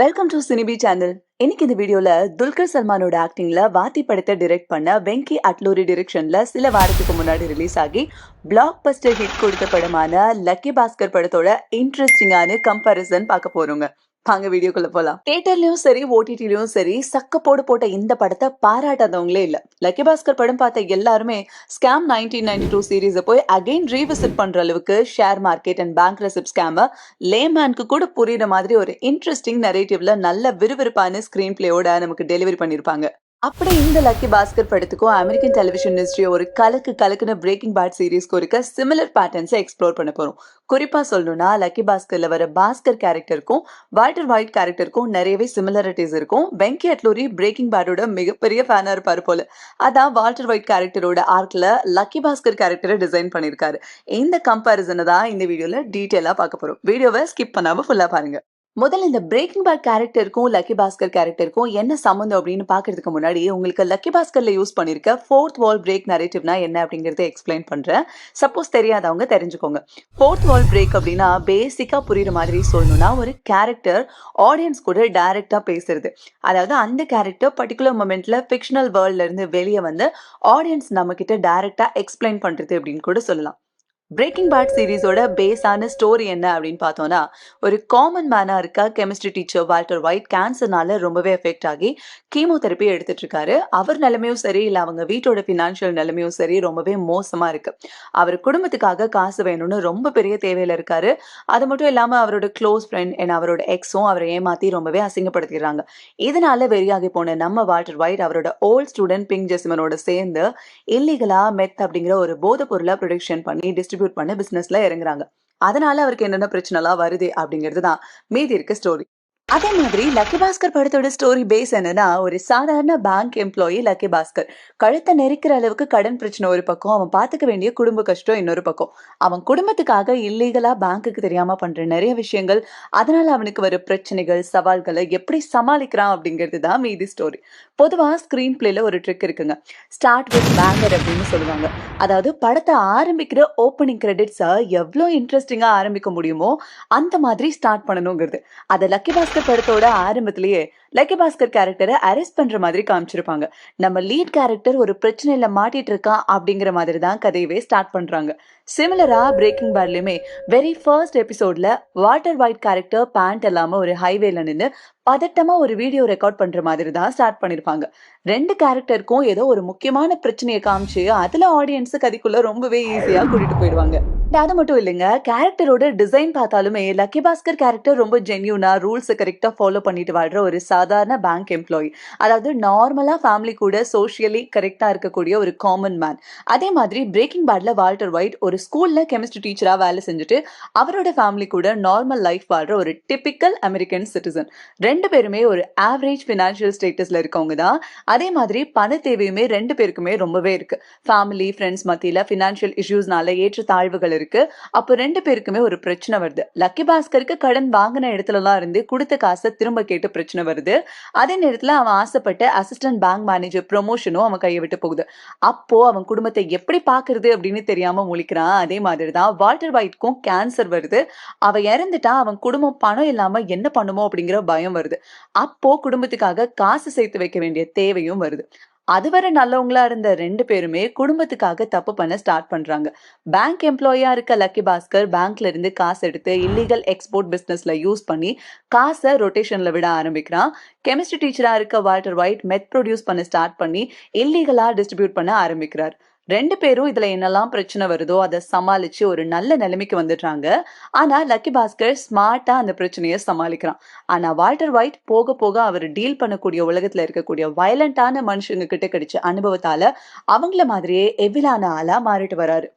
Welcome to சினிபி channel. இன்னைக்கு இந்த வீடியோல துல்கர் சல்மானோட ஆக்டிங்ல வாத்தி படத்தை டைரக்ட் பண்ண வெங்கி அட்லூரி டைரக்ஷன்ல சில வாரத்துக்கு முன்னாடி ரிலீஸ் ஆகி பிளாக் பஸ்டர் ஹிட் கொடுத்த படமான லக்கி பாஸ்கர் படத்தோட இன்ட்ரெஸ்டிங்கான கம்பாரிசன் பார்க்க போறோங்க. வாங்க வீடியோக்குள்ள போலாம். தியேட்டர்லயும் சரி ஓடிடிலயும் சரி சக்கப்போடு போட்ட இந்த படத்தை பாராட்டாதவங்களே இல்ல. லக்கி பாஸ்கர் படம் பார்த்த எல்லாருமே ஸ்கேம் 1992 சீரீஸை போய் அகைன் ரீவிசிட் பண்ற அளவுக்கு share market and bank receipt ஸ்கேம லேமேனுக்கு கூட புரியுற மாதிரி ஒரு இன்ட்ரெஸ்டிங் நரேட்டிவ்ல நல்ல விறுவிறுப்பான ஸ்கிரீன் பிளேயோட நமக்கு டெலிவரி பண்ணிருப்பாங்க. அப்படி இந்த லக்கி பாஸ்கர் படத்துக்கும் அமெரிக்கன் டெலிவிஷன் இண்டஸ்ட்ரி ஒரு கலக்குன பிரேக்கிங் பேட் சீரீஸ்க்கு இருக்க சிமிலர் பேட்டர்ன்ஸை எக்ஸ்ப்ளோர் பண்ண போறோம். குறிப்பா சொல்லணும்னா லக்கி பாஸ்கர்ல வர பாஸ்கர் கேரக்டருக்கும் வால்டர் ஒயிட் கேரக்டருக்கும் நிறையவே சிமிலரிட்டிஸ் இருக்கும். வெங்கி அட்லூரி பிரேக்கிங் பேடோட மிகப்பெரிய ஃபேனா இருப்பாரு போல. அதான் வால்டர் ஒயிட் கேரக்டரோட ஆர்க்ல லக்கி பாஸ்கர் கேரக்டரை டிசைன் பண்ணிருக்காரு. இந்த கம்பாரிசனை தான் இந்த வீடியோல டீட்டெயிலா பார்க்க போறோம். வீடியோவை ஸ்கிப் பண்ணாம ஃபுல்லா பாருங்க. முதல்ல இந்த பிரேக்கிங் பேட் கேரக்டருக்கும் லக்கி பாஸ்கர் கேரக்டருக்கும் என்ன சம்மந்தம் அப்படின்னு பாக்குறதுக்கு முன்னாடி உங்களுக்கு லக்கி பாஸ்கர்ல யூஸ் பண்ணிருக்க ஃபோர்த் வால் பிரேக் நரேட்டிவ்னா என்ன அப்படிங்கறத எக்ஸ்பிளைன் பண்றேன். சப்போஸ் தெரியாதவங்க தெரிஞ்சுக்கோங்க. ஃபோர்த் வால் பிரேக் அப்படின்னா பேசிக்கா புரியுற மாதிரி சொல்லணும்னா ஒரு கேரக்டர் ஆடியன்ஸ் கூட டைரக்டா பேசுறது. அதாவது அந்த கேரக்டர் பர்டிகுலர் மொமெண்ட்ல ஃபிக்ஷனல் வேர்ல்ட்ல இருந்து வெளியே வந்து ஆடியன்ஸ் நம்ம கிட்ட டைரக்டா எக்ஸ்பிளைன் பண்றது அப்படின்னு கூட சொல்லலாம். பிரேக்கிங் பேட் சீரீஸோட பேஸான ஸ்டோரி என்ன அப்படின்னு பார்த்தோம்னா, ஒரு காமன் மேனா இருக்க கெமிஸ்ட்ரி டீச்சர் வால்டர் ஒயிட் கேன்சர்னால ரொம்பவே எஃபெக்ட் ஆகி கீமோதெரப்பி எடுத்துட்டு இருக்காரு. அவர் நிலைமையும் சரி இல்ல அவங்க வீட்டோட பினான்சியல் நிலைமையும் சரி ரொம்பவே மோசமா இருக்கு. அவர் குடும்பத்துக்காக காசு வேணும்னு ரொம்ப பெரிய தேவையில இருக்காரு. அது மட்டும் இல்லாம அவரோட க்ளோஸ் ஃப்ரெண்ட் அவரோட எக்ஸும் அவரை ஏமாத்தி ரொம்பவே அசிங்கப்படுத்திடுறாங்க. இதனால வெறியாகி போன நம்ம வால்டர் ஒயிட் அவரோட ஓல்ட் ஸ்டூடெண்ட் பிங்க் ஜெஸ்மனோட சேர்ந்து இல்லீகலா மெத் அப்படிங்கிற ஒரு போதை பொருளை ப்ரொடக்ஷன் பண்ணி டிஸ்ட்ரிபியூட் பண்ண பிசினஸ்ல இறங்குறாங்க. அதனால அவருக்கு என்னென்ன பிரச்சனை எல்லாம் வருது அப்படிங்கிறது தான் மீதி இருக்க ஸ்டோரி. அதே மாதிரி லக்கி பாஸ்கர் படத்தோட ஸ்டோரி பேஸ் என்னன்னா, ஒரு சாதாரண பேங்க் எம்ப்ளாயி லக்கி பாஸ்கர் கழுத்தை நெரிக்கிற அளவுக்கு கடன் பிரச்சனை ஒரு பக்கம், அவன் பாத்துக்க வேண்டிய குடும்ப கஷ்டம் இன்னொரு பக்கம். அவன் குடும்பத்துக்காக இல்லீகலா பேங்க்குக்கு தெரியாம பண்ற நிறைய விஷயங்கள், அதனால அவனுக்கு வர பிரச்சனைகள் சவால்களை எப்படி சமாளிக்கிறான் அப்படிங்கிறது தான் மீதி ஸ்டோரி. பொதுவா ஸ்கிரீன் பிளேல ஒரு ட்ரிக் இருக்குங்க. ஸ்டார்ட் வித் பேங்கர் அப்படின்னு சொல்லுவாங்க. அதாவது படத்தை ஆரம்பிக்கிற ஓப்பனிங் கிரெடிட்ஸை எவ்வளோ இன்ட்ரெஸ்டிங்கா ஆரம்பிக்க முடியுமோ அந்த மாதிரி ஸ்டார்ட் பண்ணணுங்கிறது. அதை லக்கி பாஸ்கர் படத்தோட ஆரம்பத்திலேயே லக்கி பாஸ்கர் கேரக்டரை அரெஸ்ட் பண்ற மாதிரி காமிச்சிருப்பாங்க. நம்ம லீட் கேரக்டர் ஒரு பிரச்சனையில மாட்டிட்டு இருக்கான் அப்படிங்கிற மாதிரி தான் கதையவே ஸ்டார்ட் பண்றாங்க. சிமிலரா பிரேக்கிங் பேட்லயுமே வெரி ஃபர்ஸ்ட் எபிசோட்ல வால்டர் ஒயிட் கேரக்டர் பேண்ட் இல்லாம ஒரு ஹைவேல நின்று பதட்டமா ஒரு வீடியோ ரெக்கார்ட் பண்ற மாதிரி தான் ஸ்டார்ட் பண்ணிருப்பாங்க. ரெண்டு கேரக்டருக்கும் ஏதோ ஒரு முக்கியமான பிரச்சனையை காமிச்சு அதுல ஆடியன்ஸ் கதைக்குள்ள ரொம்பவே ஈஸியா கூட்டிட்டு போயிடுவாங்க. அது மட்டும் இல்லைங்க, கேரக்டரோட டிசைன் பார்த்தாலுமே லக்கி பாஸ்கர் கேரக்டர் ரொம்ப ஜென்யூனா ரூல்ஸ் கரெக்டா ஃபாலோ பண்ணிட்டு வாழ்ற ஒரு சாதாரண பேங்க் எம்ப்ளாயி. அதாவது நார்மலா ஃபேமிலி கூட சோஷியலி கரெக்டா இருக்கக்கூடிய ஒரு காமன் மேன். அதே மாதிரி பிரேக்கிங் பேட்ல வால்டர் ஒயிட் ஒரு ஸ்கூல்ல கெமிஸ்ட்ரி டீச்சரா வேலை செஞ்சுட்டு அவரோட ஃபேமிலி கூட நார்மல் லைஃப் வாழ்ற ஒரு டிபிக்கல் அமெரிக்கன் சிட்டிசன். ரெண்டு பேருமே ஒரு ஆவரேஜ் பினான்சியல் ஸ்டேட்டஸ்ல இருக்கவங்க தான். அதே மாதிரி பண தேவையுமே ரெண்டு பேருக்குமே ரொம்பவே இருக்கு. ஃபேமிலி ஃப்ரெண்ட்ஸ் மத்தியில பினான்சியல் இஷ்யூஸ்னால ஏற்ற தாழ்வுகள் இருக்கு. அப்ப ரெண்டு பேருக்குமே ஒரு பிரச்சனை வருது. லக்கி பாஸ்கருக்கு கடன் வாங்கின இடத்துல எல்லாம் இருந்து கொடுத்த காசை திரும்ப கேட்டு பிரச்சனை வருது. அதே நேரத்துல அவன் ஆசைப்பட்ட அசிஸ்டன்ட் பேங்க் மேனேஜர் ப்ரொமோஷனும் அவன் கையை விட்டு போகுது. அப்போ அவன் குடும்பத்தை எப்படி பாக்குறது அப்படின்னு தெரியாம முழிக்கிறான். அதே மாதிரிதான் வால்டர் ஒயிட்க்கும் கேன்சர் வருது. அவன் இறந்துட்டா அவன் குடும்பம் பணம் இல்லாம என்ன பண்ணுமோ அப்படிங்கிற பயம் வருது. அப்போ குடும்பத்துக்காக காசு சேர்த்து வைக்க வேண்டிய தேவையும் வருது. அதுவரை நல்லவங்களா இருந்த ரெண்டு பேருமே குடும்பத்துக்காக தப்பு பண்ண ஸ்டார்ட் பண்றாங்க. பேங்க் எம்ப்ளாயியா இருக்க லக்கி பாஸ்கர் பேங்க்ல இருந்து காசு எடுத்து இல்லீகல் எக்ஸ்போர்ட் பிசினஸ்ல யூஸ் பண்ணி காசை ரொட்டேஷன்ல விட ஆரம்பிக்கிறான். கெமிஸ்ட்ரி டீச்சரா இருக்க வால்டர் ஒயிட் மெத் ப்ரொடியூஸ் பண்ண ஸ்டார்ட் பண்ணி இல்லீகலா டிஸ்ட்ரிபியூட் பண்ண ஆரம்பிக்கிறார். ரெண்டு பேரும் இதுல என்னெல்லாம் பிரச்சனை வருதோ அதை சமாளிச்சு ஒரு நல்ல நிலைமைக்கு வந்துடுறாங்க. ஆனா லக்கி பாஸ்கர் ஸ்மார்ட்டா அந்த பிரச்சனையை சமாளிக்கிறான். ஆனா வால்டர் ஒயிட் போக போக அவர் டீல் பண்ணக்கூடிய உலகத்துல இருக்கக்கூடிய வயலண்டான மனுஷங்க கிட்ட கிடைச்ச அனுபவத்தால அவங்கள மாதிரியே எவிலான ஆளா மாறிட்டு வராரு.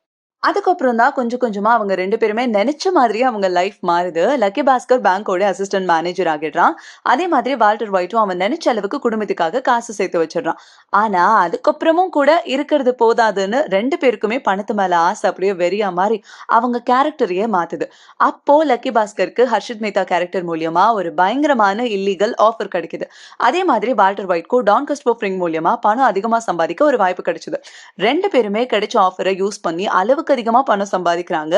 அதுக்கப்புறம் தான் கொஞ்சம் கொஞ்சமா அவங்க ரெண்டு பேருமே நினைச்ச மாதிரியே அவங்க லைஃப் மாறுது. லக்கி பாஸ்கர் பேங்கோட அசிஸ்டன்ட் மேனேஜர் ஆகிடுறான். அதே மாதிரி வால்டர் ஒயிட்டும் அவன் நினைச்ச அளவுக்கு குடும்பத்துக்காக காசு சேர்த்து வச்சிடறான். ஆனா அதுக்கப்புறமும் கூட இருக்கிறது போதாதுன்னு ரெண்டு பேருக்குமே பணத்து மேல ஆசை அப்படியே வெறியா மாறி அவங்க கேரக்டரையே மாத்துது. அப்போ லக்கி பாஸ்கருக்கு ஹர்ஷித் மேத்தா கேரக்டர் மூலியமா ஒரு பயங்கரமான இல்லீகல் ஆஃபர் கிடைக்குது. அதே மாதிரி வால்டர் ஒயிட்க்கும் டான் கஸ்போ ஃப்ரிங் மூலியமா பணம் அதிகமா சம்பாதிக்க ஒரு வாய்ப்பு கிடைச்சது. ரெண்டு பேருமே கிடைச்ச ஆஃபரை யூஸ் பண்ணி அளவுக்கு அளவுக்கு அதிகமா பணம் சம்பாதிக்கிறாங்க.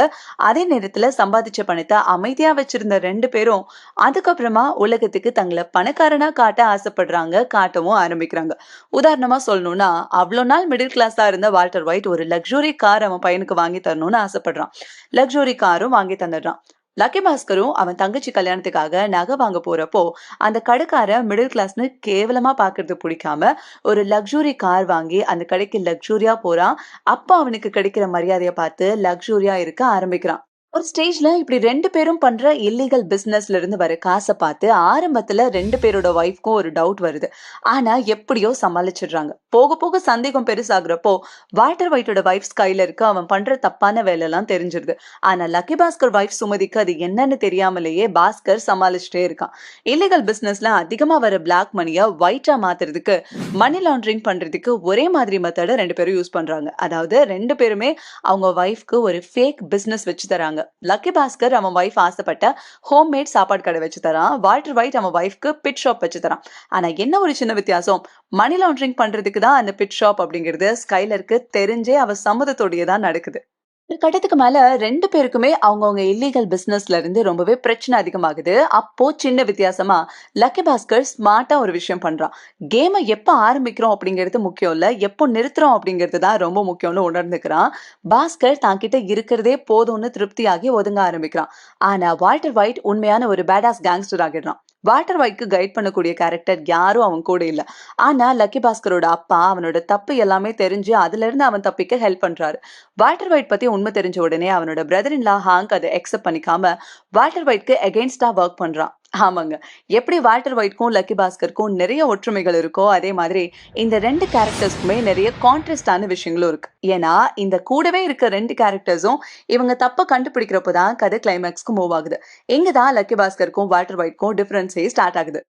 அதே நேரத்துல சம்பாதிச்ச பணத்த அமைதியா வச்சிருந்த 2 பேரும் அதுக்கப்புறமா உலகத்துக்கு தங்கள பணக்காரனா காட்ட ஆசைப்படுறாங்க, காட்டவும் ஆரம்பிக்கிறாங்க. உதாரணமா சொல்லணும்னா, அவ்ளோ நாள் மிடில் கிளாஸா இருந்த வால்டர் ஒயிட் ஒரு லக்ஸுரி கார் அவன் பையனுக்கு வாங்கி தரணும்னு ஆசைப்படுறான். லக்ஸுரி காரும் வாங்கி தந்துடுறான். லக்கி பாஸ்கரும் அவன் தங்கச்சி கல்யாணத்துக்காக நகை வாங்க போறப்போ அந்த கடைக்காரன் மிடில் கிளாஸ்னு கேவலமா பாக்குறது பிடிக்காம ஒரு லக்ஸுரி கார் வாங்கி அந்த கடைக்கு லக்ஸுரியா போறான். அப்ப அவனுக்கு கிடைக்கிற மரியாதைய பார்த்து லக்ஸுரியா இருக்க ஆரம்பிக்கிறான். ஒரு ஸ்டேஜ்ல இப்படி 2 பேரும் பண்ற இல்லீகல் பிசினஸ்ல இருந்து வர காசை பார்த்து ஆரம்பத்துல 2 பேரோட ஒய்ஃப்க்கும் ஒரு டவுட் வருது. ஆனா எப்படியோ சமாளிச்சிடுறாங்க. போக போக சந்தேகம் பெருசாகுறப்போ வால்டர் ஒயிட்டோட வைஃப் ஸ்கைலருக்கு அவன் பண்ற தப்பான வேலை எல்லாம் தெரிஞ்சிருது. ஆனா லக்கி பாஸ்கர் வைஃப் சுமதிக்கு அது என்னன்னு தெரியாமலேயே பாஸ்கர் சமாளிச்சுட்டே இருக்கான். இல்லீகல் பிசினஸ்ல அதிகமா வர பிளாக் மணிய ஒயிட்டா மாத்துறதுக்கு மணி லாண்டரிங் பண்றதுக்கு ஒரே மாதிரி மெத்தட 2 பேரும் யூஸ் பண்றாங்க. அதாவது 2 பேருமே அவங்க வைஃப்க்கு ஒரு ஃபேக் பிசினஸ் வச்சு தராங்க. லக்கி பாஸ்கர் அவன் வைஃப் ஆசைப்பட்ட ஹோம்மேட் சாப்பாடு கடை வச்சு தரான். வால்டர் ஒயிட் அவன் வைஃப்க்கு பிட் ஷாப் வச்சு தரான். ஆனா என்ன ஒரு சின்ன வித்தியாசம், மணி லாண்டரிங் பண்றதுக்கு தான் அந்த பிட் ஷாப் அப்படிங்கிறது ஸ்கைலருக்கு தெரிஞ்சே அவ சம்மதத்தோடயே தான் நடக்குது. ஒரு கட்டத்துக்கு மேல 2 பேருக்குமே அவங்கவங்க இல்லீகல் பிசினஸ்ல இருந்து ரொம்பவே பிரச்சனை அதிகமாகுது. அப்போ சின்ன வித்தியாசமா லக்கி பாஸ்கர் ஸ்மார்ட்டா ஒரு விஷயம் பண்றான். கேமை எப்ப ஆரம்பிக்கிறோம் அப்படிங்கிறது முக்கியம் இல்ல, எப்போ நிறுத்துறோம் அப்படிங்கிறது தான் ரொம்ப முக்கியம்னு உணர்ந்துக்கிறான். பாஸ்கர் தான் கிட்ட இருக்கிறதே போதும்னு திருப்தியாகி ஒதுங்க ஆரம்பிக்கிறான். ஆனா வால்டர் ஒயிட் உண்மையான ஒரு பேடாஸ் கேங்ஸ்டர் ஆகிடுறான். வால்டர் ஒயிட்க்கு கைட் பண்ணக்கூடிய கேரக்டர் யாரும் அவன் கூட இல்ல. ஆனா லக்கி பாஸ்கரோட அப்பா அவனோட தப்பு எல்லாமே தெரிஞ்சு அதுல இருந்து அவன் தப்பிக்க ஹெல்ப் பண்றாரு. வால்டர் ஒயிட் பத்தி உண்மை தெரிஞ்ச உடனே அவனோட பிரதர் இன் லா ஹாங்க் அதை அக்செப்ட் பண்ணிக்காம வால்டர் ஒயிட்க்கு எகெயின்ஸ்டா ஒர்க் பண்றான். ஆமாங்க, எப்படி வால்டர் ஒயிட்க்கும் லக்கி பாஸ்கருக்கும் நிறைய ஒற்றுமைகள் இருக்கோ அதே மாதிரி இந்த 2 கேரக்டர்ஸ்க்குமே நிறைய கான்ட்ராஸ்டான விஷயங்களும் இருக்கு. ஏன்னா இந்த கூடவே இருக்க 2 கேரக்டர்ஸும் இவங்க தப்ப கண்டுபிடிக்கிறப்பதான் கதை கிளைமேக்ஸ்க்கு மூவ் ஆகுது. இங்கதான் லக்கி பாஸ்கருக்கும் வால்டர் ஒயிட்க்கும் டிஃபரன்ஸே ஸ்டார்ட் ஆகுது.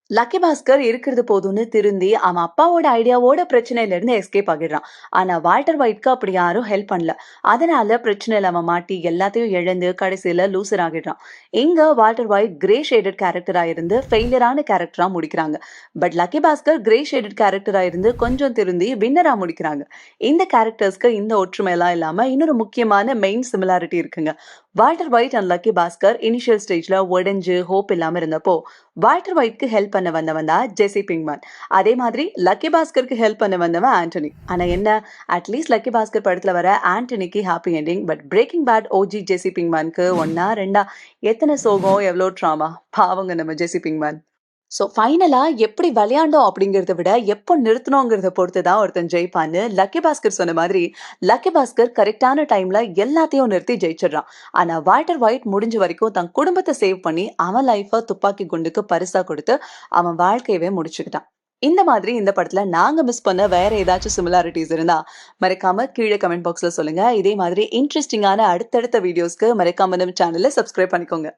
லக்கி பாஸ்கர் இருக்கிறது போதும்னு திருந்தி அவன் அப்பாவோட ஐடியாவோட பிரச்சனையில இருந்து எஸ்கேப் ஆகிடுறான். ஆனா வால்டர் ஒயிட்க்கு அப்படி யாரும் ஹெல்ப் பண்ணல. அதனால பிரச்சனையில அவன் மாட்டி எல்லாத்தையும் இழந்து கடைசியில லூசர் ஆகிடுறான். இங்க வால்டர் ஒயிட் கிரே ஷேடட் கேரக்டரா இருந்து ஃபெயிலியரான கேரக்டரா முடிக்கிறாங்க. But lucky Bhaskar grey shaded கேரக்டரா இருந்து கொஞ்சம் திருந்தி வின்னரா முடிக்கிறாங்க. இந்த கேரக்டர்ஸ்க்கு இந்த ஒற்றுமை எல்லாம் இல்லாம இன்னொரு முக்கியமான மெயின் சிமிலாரிட்டி இருக்குங்க. Walter white and lucky Bhaskar initial ஸ்டேஜ்ல உடைஞ்சு ஹோப் இல்லாம இருந்தப்போ வால்டர் ஒயிட்க்கு ஹெல்ப் பண்ண வந்தவன் தான் ஜெசி பிங்க்மேன். அதே மாதிரி லக்கி பாஸ்கருக்கு ஹெல்ப் பண்ண வந்தவன் ஆண்டனி. ஆனா என்ன, அட்லீஸ்ட் லக்கி பாஸ்கர் படத்துல வர ஆண்டனிக்கு happy ending. But Breaking Bad OG Jesse பிங்க்மேனுக்கு ஒன்னா ரெண்டா எத்தனை சோகம், எவ்வளோ ட்ராமா. பாவங்க நம்ம ஜெசி பிங்க்மேன். சோ ஃபைனலா எப்படி விளையாண்டோம் அப்படிங்கறத விட எப்போ நிறுத்தணுங்கிறத பொறுத்து தான் ஒருத்தன் ஜெயிப்பான்னு லக்கி பாஸ்கர் சொன்ன மாதிரி லக்கி பாஸ்கர் கரெக்டான டைம்ல எல்லாத்தையும் நிறுத்தி ஜெயிச்சிடுறான். ஆனா வால்டர் ஒயிட் முடிஞ்ச வரைக்கும் தன் குடும்பத்தை சேவ் பண்ணி அவன் லைஃப துப்பாக்கி குண்டுக்கு பரிசா கொடுத்து அவன் வாழ்க்கையவே முடிச்சுக்கிட்டான். இந்த மாதிரி இந்த படத்துல நாங்க மிஸ் பண்ண வேற ஏதாச்சும் சிமிலாரிட்டிஸ் இருந்தா மறக்காம கீழே கமெண்ட் பாக்ஸ்ல சொல்லுங்க. இதே மாதிரி இன்ட்ரெஸ்டிங்கான அடுத்தடுத்த வீடியோஸ்க்கு மறக்காம நம்ம சேனலை சப்ஸ்கிரைப் பண்ணிக்கோங்க.